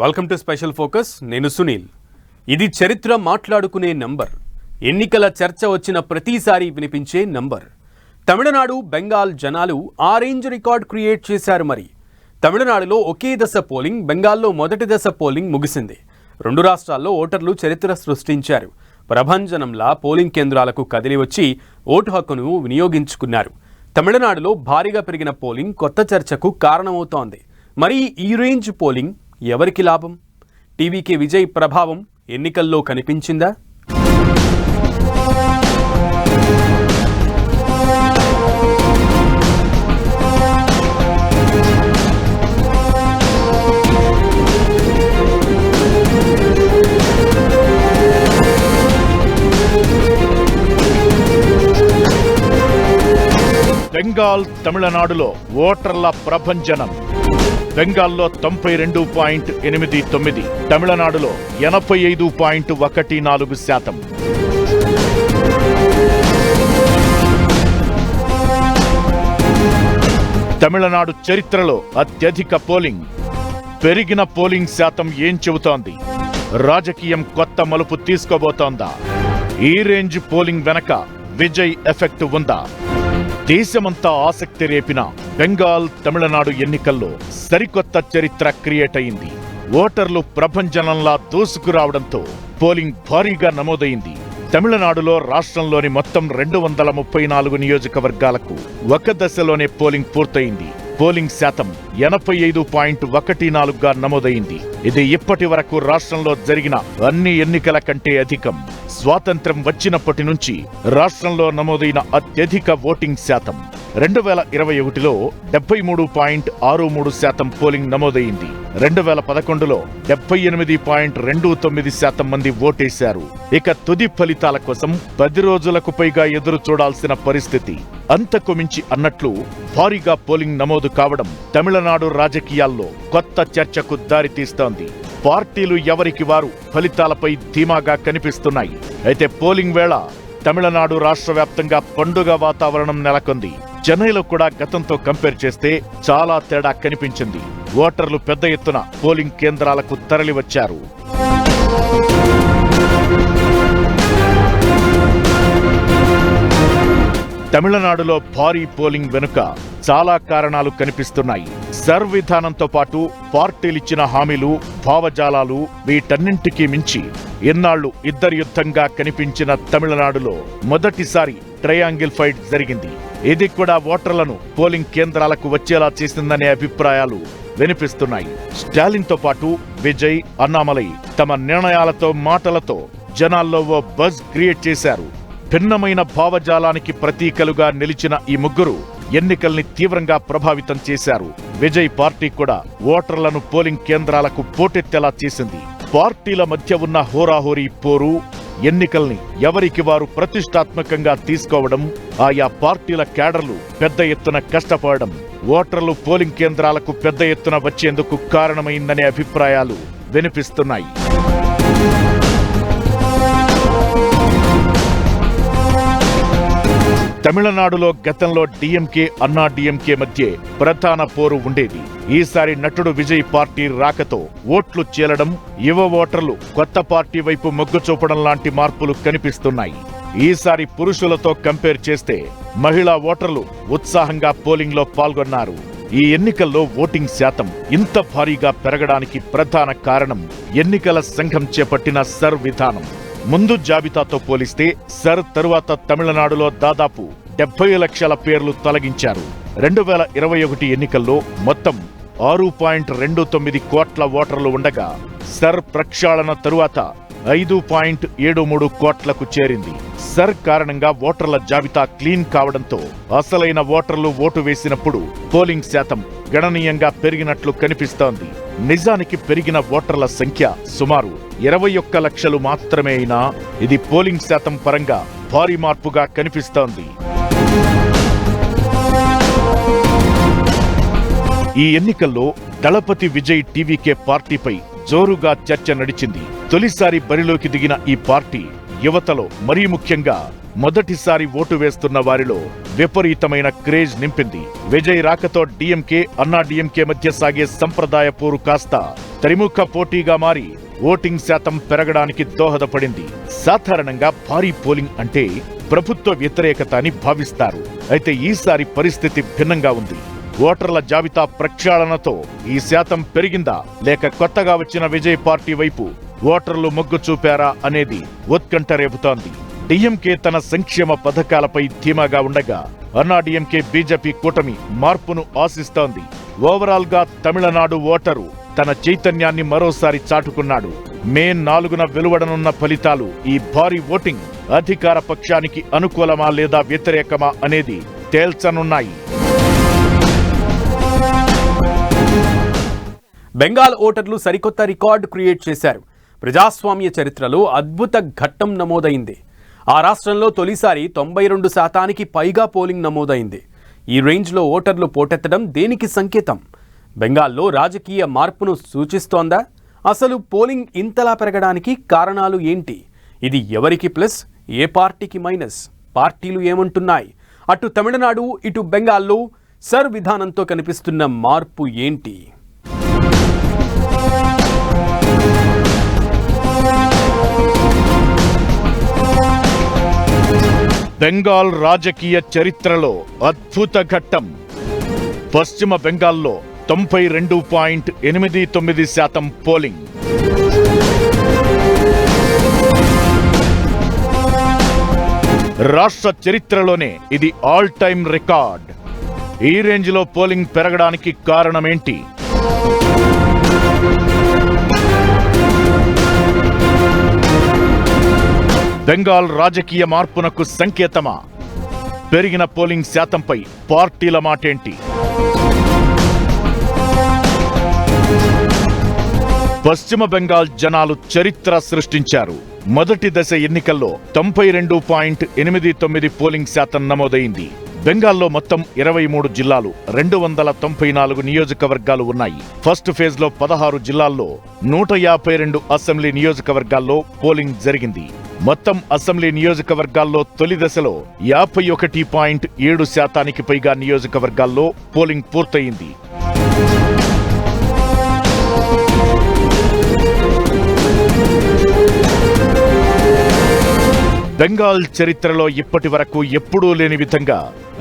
Welcome to special focus. నేను సునీల్. ఇది చరిత్ర మాట్లాడుకునే నంబర్. ఎన్నికల చర్చ వచ్చిన ప్రతిసారి వినిపించే నంబర్. తమిళనాడు, బెంగాల్ జనాలు ఆ రేంజ్ రికార్డ్ క్రియేట్ చేశారు. మరి తమిళనాడులో ఒకే దశ పోలింగ్, బెంగాల్లో మొదటి దశ పోలింగ్ ముగిసింది. రెండు రాష్ట్రాల్లో ఓటర్లు చరిత్ర సృష్టించారు. ప్రభంజనంలా పోలింగ్ కేంద్రాలకు కదిలి వచ్చి ఓటు హక్కును వినియోగించుకున్నారు. తమిళనాడులో భారీగా పెరిగిన పోలింగ్ కొత్త చర్చకు కారణమవుతోంది. మరి ఈ రేంజ్ పోలింగ్ ఎవరికి లాభం? టీవీకే విజయ్ ప్రభావం ఎన్నికల్లో కనిపించిందా? బెంగాల్, తమిళనాడులో ఓటర్ల ప్రభంజనం. బెంగాల్లో 92.89, తమిళనాడులో 85.14%. తమిళనాడు చరిత్రలో అత్యధిక పోలింగ్. పెరిగిన పోలింగ్ శాతం ఏం చెబుతోంది? రాజకీయం కొత్త మలుపు తీసుకోబోతోందా? ఈ రేంజ్ పోలింగ్ వెనక విజయ్ ఎఫెక్ట్ ఉందా? దేశమంతా ఆసక్తి రేపిన బెంగాల్, తమిళనాడు ఎన్నికల్లో సరికొత్త చరిత్ర క్రియేట్ అయింది. ఓటర్లు ప్రభంజనంలా దూసుకురావడంతో పోలింగ్ భారీగా నమోదైంది. తమిళనాడులో రాష్ట్రంలోని మొత్తం 234 నియోజకవర్గాలకు ఒక దశలోనే పోలింగ్ పూర్తయింది. పోలింగ్ శాతం 85.14గా నమోదైంది. ఇది ఇప్పటి వరకు రాష్ట్రంలో జరిగిన అన్ని ఎన్నికల కంటే అధికం. స్వాతంత్ర్యం వచ్చినప్పటి నుంచి రాష్ట్రంలో నమోదైన అత్యధిక ఓటింగ్ శాతం. 2021లో 73.63% పోలింగ్ నమోదైంది. 2011లో 78.29% మంది ఓటేశారు. ఇక తుది ఫలితాల కోసం 10 రోజులకు పైగా ఎదురు చూడాల్సిన పరిస్థితి. అంతకు మించి అన్నట్లు భారీగా పోలింగ్ నమోదు కావడం తమిళనాడు రాజకీయాల్లో కొత్త చర్చకు దారితీస్తోంది. పార్టీలు ఎవరికి వారు ఫలితాలపై ధీమాగా కనిపిస్తున్నాయి. అయితే పోలింగ్ వేళ తమిళనాడు రాష్ట్ర వ్యాప్తంగా పండుగ వాతావరణం నెలకొంది. చెన్నైలో కూడా గతంతో కంపేర్ చేస్తే చాలా తేడా కనిపించింది. ఓటర్లు పెద్ద ఎత్తున పోలింగ్ కేంద్రాలకు తరలివచ్చారు. తమిళనాడులో భారీ పోలింగ్ వెనుక చాలా కారణాలు కనిపిస్తున్నాయి. సర్వ్ విధానంతో పాటు పార్టీలిచ్చిన హామీలు, భావజాలాలు, వీటన్నింటికీ మించి ఇన్నాళ్లు ఇద్దరి యుద్ధంగా కనిపించిన తమిళనాడులో మొదటిసారి ట్రయాంగిల్ ఫైట్ జరిగింది. ఇది కూడా ఓటర్లను పోలింగ్ కేంద్రాలకు వచ్చేలా చేసిందనే అభిప్రాయాలు వినిపిస్తున్నాయి. స్టాలిన్తో పాటు విజయ్, అన్నామలై తమ నిర్ణయాలతో, మాటలతో జనాల్లో ఓ బజ్ క్రియేట్ చేశారు. భిన్నమైన భావజాలానికి ప్రతీకలుగా నిలిచిన ఈ ముగ్గురు ఎన్నికల్ని తీవ్రంగా ప్రభావితం చేశారు. విజయ్ పార్టీ కూడా ఓటర్లను పోలింగ్ కేంద్రాలకు పోటెత్తేలా చేసింది. పార్టీల మధ్య ఉన్న హోరాహోరీ పోరు, ఎన్నికల్ని ఎవరికి వారు ప్రతిష్టాత్మకంగా తీసుకోవడం, ఆయా పార్టీల క్యాడర్లు పెద్ద ఎత్తున కష్టపడడం ఓటర్లు పోలింగ్ కేంద్రాలకు పెద్ద ఎత్తున వచ్చేందుకు కారణమైందనే అభిప్రాయాలు వినిపిస్తున్నాయి. తమిళనాడులో గతంలో డిఎంకే, అన్నా డిఎంకే మధ్య ప్రధాన పోరు ఉండేది. ఈసారి నటుడు విజయ్ పార్టీ రాకతో ఓట్లు చీలడం, యువ ఓటర్లు కొత్త పార్టీ వైపు మొగ్గు చూపడం లాంటి మార్పులు కనిపిస్తున్నాయి. ఈసారి పురుషులతో కంపేర్ చేస్తే మహిళా ఓటర్లు ఉత్సాహంగా పోలింగ్ లో పాల్గొన్నారు. ఈ ఎన్నికల్లో ఓటింగ్ శాతం ఇంత భారీగా పెరగడానికి ప్రధాన కారణం ఎన్నికల సంఘం చేపట్టిన సర్వ్ విధానం. ముందు జాబితాతో పోలిస్తే సర్ తరువాత తమిళనాడులో దాదాపు 70 లక్షల పేర్లు తొలగించారు. 2021 ఎన్నికల్లో మొత్తం 6.29 కోట్ల ఓటర్లు ఉండగా సర్ ప్రక్షాళన తరువాత 5.73 కోట్లకు చేరింది. సర్ కారణంగా ఓటర్ల జాబితా క్లీన్ కావడంతో అసలైన ఓటర్లు ఓటు వేసినప్పుడు పోలింగ్ శాతం గణనీయంగా పెరిగినట్లు కనిపిస్తోంది. నిజానికి పెరిగిన ఓటర్ల సంఖ్య సుమారు 21 లక్షలు మాత్రమే అయినా ఇది పోలింగ్ శాతం పరంగా భారీ మార్పుగా కనిపిస్తోంది. ఈ ఎన్నికల్లో దళపతి విజయ్ టీవీకే పార్టీపై జోరుగా చర్చ నడిచింది. తొలిసారి బరిలోకి దిగిన ఈ పార్టీ యువతలో, మరీ ముఖ్యంగా మొదటిసారి ఓటు వేస్తున్న వారిలో విపరీతమైన క్రేజ్ నింపింది. విజయ్ రాకతో డిఎంకే అన్నా డిఎంకే మధ్య సాగే సంప్రదాయ పోరు కాస్త త్రిముఖ పోటీగా మారి ఓటింగ్ శాతం పెరగడానికి దోహదపడింది. సాధారణంగా భారీ పోలింగ్ అంటే ప్రభుత్వ వ్యతిరేకత అని భావిస్తారు. అయితే ఈసారి పరిస్థితి భిన్నంగా ఉంది. ఓటర్ల జాబితా ప్రక్షాళనతో ఈ శాతం పెరిగిందా లేక కొత్తగా వచ్చిన విజయ్ పార్టీ వైపు ఓటర్లు మొగ్గు చూపారా అనేది ఉత్కంఠ రేపుతోంది. డిఎంకే తన సంక్షేమ పథకాలపై ధీమాగా ఉండగా అన్నా డిఎంకే బీజేపీ కూటమి మార్పును ఆశిస్తోంది. ఓవరాల్ గా తమిళనాడు ఓటరు తన చైతన్యాన్ని మరోసారి చాటుకున్నాడు. మే 4న వెలువడనున్న ఫలితాలు ఈ భారీ ఓటింగ్ అధికార పక్షానికి అనుకూలమా లేదా వ్యతిరేకమా అనేది తేల్చనున్నాయి. బెంగాల్ ఓటర్లు సరికొత్త రికార్డు క్రియేట్ చేశారు. ప్రజాస్వామ్య చరిత్రలో అద్భుత ఘట్టం నమోదైంది. ఆ రాష్ట్రంలో తొలిసారి 92% పైగా పోలింగ్ నమోదైంది. ఈ రేంజ్లో ఓటర్లు పోటెత్తడం దేనికి సంకేతం? బెంగాల్లో రాజకీయ మార్పును సూచిస్తోందా? అసలు పోలింగ్ ఇంతలా పెరగడానికి కారణాలు ఏంటి? ఇది ఎవరికి ప్లస్, ఏ పార్టీకి మైనస్? పార్టీలు ఏమంటున్నాయి? అటు తమిళనాడు ఇటు బెంగాల్లో సర్ విధానంతో కనిపిస్తున్న మార్పు ఏంటి? బెంగాల్ రాజకీయ చరిత్రలో అద్భుత ఘట్టం. పశ్చిమ బెంగాల్లో 92.89% పోలింగ్. రాష్ట్ర చరిత్రలోనే ఇది ఆల్ టైమ్ రికార్డ్. ఈ రేంజ్లో పోలింగ్ పెరగడానికి కారణమేంటి? బెంగాల్ రాజకీయ మార్పునకు సంకేతమా? పెరిగిన పోలింగ్ శాతంపై పార్టీల మాటేంటి? పశ్చిమ బెంగాల్ జనాలు చరిత్ర సృష్టించారు. మొదటి దశ ఎన్నికల్లో 92.89 పోలింగ్ శాతం నమోదైంది. బెంగాల్లో మొత్తం 23 జిల్లాలు, 294 నియోజకవర్గాలు ఉన్నాయి. ఫస్ట్ ఫేజ్ లో 16 జిల్లాల్లో 152 అసెంబ్లీ నియోజకవర్గాల్లో పోలింగ్ జరిగింది. మొత్తం అసెంబ్లీ నియోజకవర్గాల్లో తొలి దశలో 51.7% పైగా నియోజకవర్గాల్లో పోలింగ్ పూర్తయింది. బెంగాల్ చరిత్రలో ఇప్పటి వరకు ఎప్పుడూ లేని విధంగా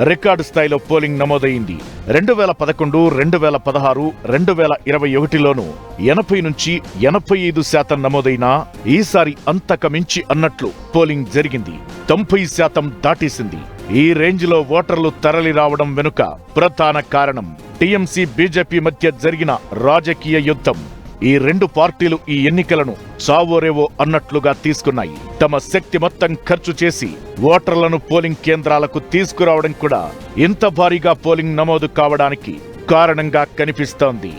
రికార్డు స్థాయిలో పోలింగ్ నమోదైంది. 2011, 2016, 2021లోనూ 80 నుంచి 85% నమోదైనా ఈసారి అంతకమించి అన్నట్లు పోలింగ్ జరిగింది. 90% దాటేసింది. ఈ రేంజ్లో ఓటర్లు తరలి రావడం వెనుక ప్రధాన కారణం టీఎంసీ బీజేపీ మధ్య జరిగిన రాజకీయ యుద్ధం. ఈ రెండు పార్టీలు ఈ ఎన్నికలను సావోరేవో అన్నట్లుగా తీసుకున్నాయి. తమ శక్తి మొత్తం ఖర్చు చేసి ఓటర్లను పోలింగ్ కేంద్రాలకు తీసుకురావడం కూడా ఇంత భారీగా పోలింగ్ నమోదు కావడానికి కారణంగా కనిపిస్తోంది.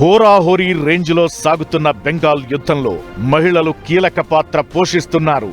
హోరాహోరీ రేంజ్లో సాగుతున్న బెంగాల్ యుద్ధంలో మహిళలు కీలక పాత్ర పోషిస్తున్నారు.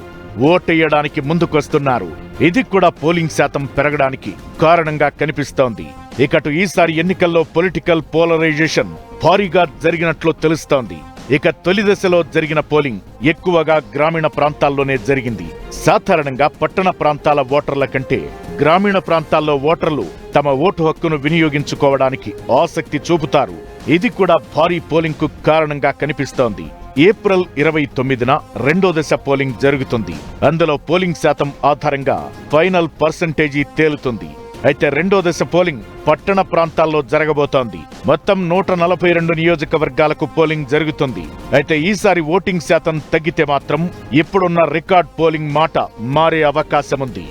ఓటేయడానికి ముందుకొస్తున్నారు. ఇది కూడా పోలింగ్ శాతం పెరగడానికి కారణంగా కనిపిస్తోంది. ఇకటు ఈసారి ఎన్నికల్లో పొలిటికల్ పోలరైజేషన్ భారీగా జరిగినట్లు తెలుస్తోంది. ఇక తొలి దశలో జరిగిన పోలింగ్ ఎక్కువగా గ్రామీణ ప్రాంతాల్లోనే జరిగింది. సాధారణంగా పట్టణ ప్రాంతాల ఓటర్ల కంటే గ్రామీణ ప్రాంతాల్లో ఓటర్లు తమ ఓటు హక్కును వినియోగించుకోవడానికి ఆసక్తి చూపుతారు. ఇది కూడా భారీ పోలింగ్ కు కారణంగా కనిపిస్తోంది. ఏప్రిల్ 29న రెండో దశ పోలింగ్ జరుగుతుంది. అందులో పోలింగ్ శాతం ఆధారంగా ఫైనల్ పర్సెంటేజీ తేలుతుంది. అయితే రెండో దశ పోలింగ్ పట్టణ ప్రాంతాల్లో జరగబోతోంది. మొత్తం 142 నియోజకవర్గాలకు పోలింగ్ జరుగుతుంది. అయితే ఈసారి ఓటింగ్ శాతం తగ్గితే మాత్రం ఇప్పుడున్న రికార్డ్ పోలింగ్ మాట మారే అవకాశముంది.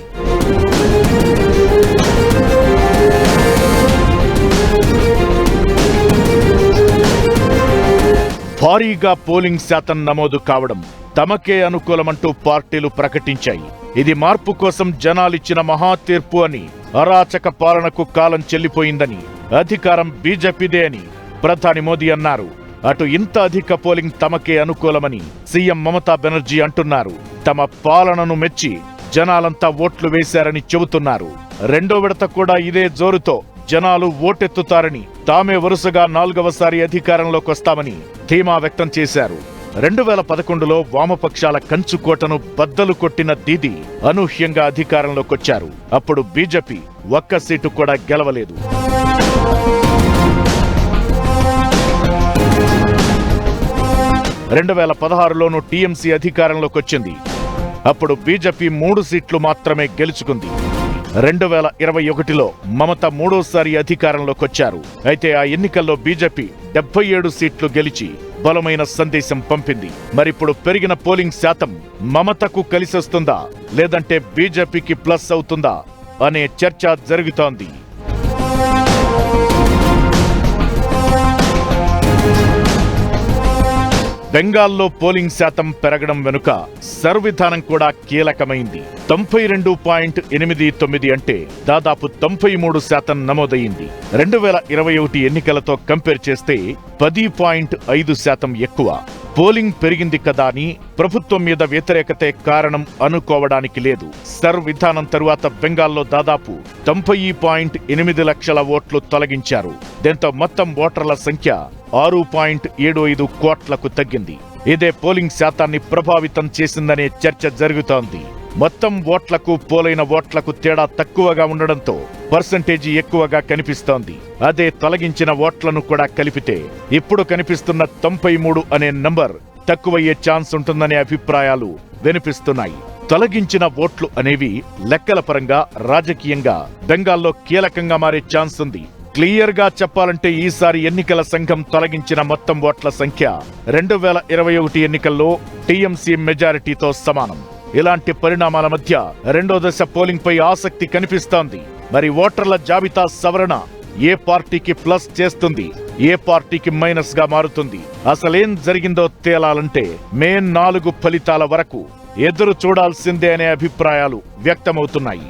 భారీగా పోలింగ్ శాతం నమోదు కావడం తమకే అనుకూలమంటూ పార్టీలు ప్రకటించాయి. ఇది మార్పు కోసం జనాలిచ్చిన మహా తీర్పు అని, అరాచక పాలనకు కాలం చెల్లిపోయిందని, అధికారం బీజేపీదే అని ప్రధాని మోదీ అన్నారు. అటు ఇంత అధిక పోలింగ్ తమకే అనుకూలమని సీఎం మమతా బెనర్జీ అంటున్నారు. తమ పాలనను మెచ్చి జనాలంతా ఓట్లు వేశారని చెబుతున్నారు. రెండో విడత కూడా ఇదే జోరుతో జనాలు ఓటెత్తుతారని, తామే వరుసగా 4వసారి అధికారంలోకి వస్తామని ధీమా వ్యక్తం చేశారు. 2011లో వామపక్షాల కంచుకోటను బద్దలు కొట్టిన దీదీ అనూహ్యంగా అధికారంలోకొచ్చారు. అప్పుడు బీజేపీ ఒక్క సీటు కూడా గెలవలేదు. 2016లోనూ టీఎంసీ అధికారంలోకొచ్చింది. అప్పుడు బీజేపీ 3 సీట్లు మాత్రమే గెలుచుకుంది. 2021లో మమత 3వసారి అధికారంలోకొచ్చారు. అయితే ఆ ఎన్నికల్లో బీజేపీ 77 సీట్లు గెలిచి బలమైన సందేశం పంపింది. మరిప్పుడు పెరిగిన పోలింగ్ శాతం మమతకు కలిసొస్తుందా, లేదంటే బీజేపీకి ప్లస్ అవుతుందా అనే చర్చ జరుగుతోంది. బెంగాల్లో పోలింగ్ శాతం పెరగడం వెనుక సర్విధానం కూడా కీలకమైంది. 92.89 అంటే దాదాపు 93% నమోదయ్యింది. 2021 ఎన్నికలతో కంపేర్ చేస్తే 10.5% ఎక్కువ. పోలింగ్ పెరిగింది కదా అని ప్రభుత్వం మీద వ్యతిరేకతే కారణం అనుకోవడానికి లేదు. సర్విధానం తరువాత బెంగాల్లో దాదాపు 90.8 లక్షల ఓట్లు తొలగించారు. దీంతో మొత్తం ఓటర్ల సంఖ్య 6.75 కోట్లకు తగ్గింది. ఇదే పోలింగ్ శాతాన్ని ప్రభావితం చేసిందనే చర్చ జరుగుతోంది. మొత్తం ఓట్లకు పోలైన ఓట్లకు తేడా తక్కువగా ఉండడంతో పర్సంటేజీ ఎక్కువగా కనిపిస్తోంది. అదే తొలగించిన ఓట్లను కూడా కలిపితే ఇప్పుడు కనిపిస్తున్న 93 అనే నంబర్ తక్కువయ్యే ఛాన్స్ ఉంటుందనే అభిప్రాయాలు వినిపిస్తున్నాయి. తొలగించిన ఓట్లు అనేవి లెక్కల పరంగా, రాజకీయంగా బెంగాల్లో కీలకంగా మారే ఛాన్స్ ఉంది. క్లియర్ గా చెప్పాలంటే ఈసారి ఎన్నికల సంఘం తొలగించిన మొత్తం ఓట్ల సంఖ్య 2021 ఎన్నికల్లో టీఎంసీ మెజారిటీతో సమానం. ఇలాంటి పరిణామాల మధ్య 2వ దశ పోలింగ్ పై ఆసక్తి కనిపిస్తోంది. మరి ఓటర్ల జాబితా సవరణ ఏ పార్టీకి ప్లస్ చేస్తుంది, ఏ పార్టీకి మైనస్ గా మారుతుంది? అసలేం జరిగిందో తేలాలంటే మే 4 ఫలితాల వరకు ఎదురు చూడాల్సిందే అనే అభిప్రాయాలు వ్యక్తమవుతున్నాయి.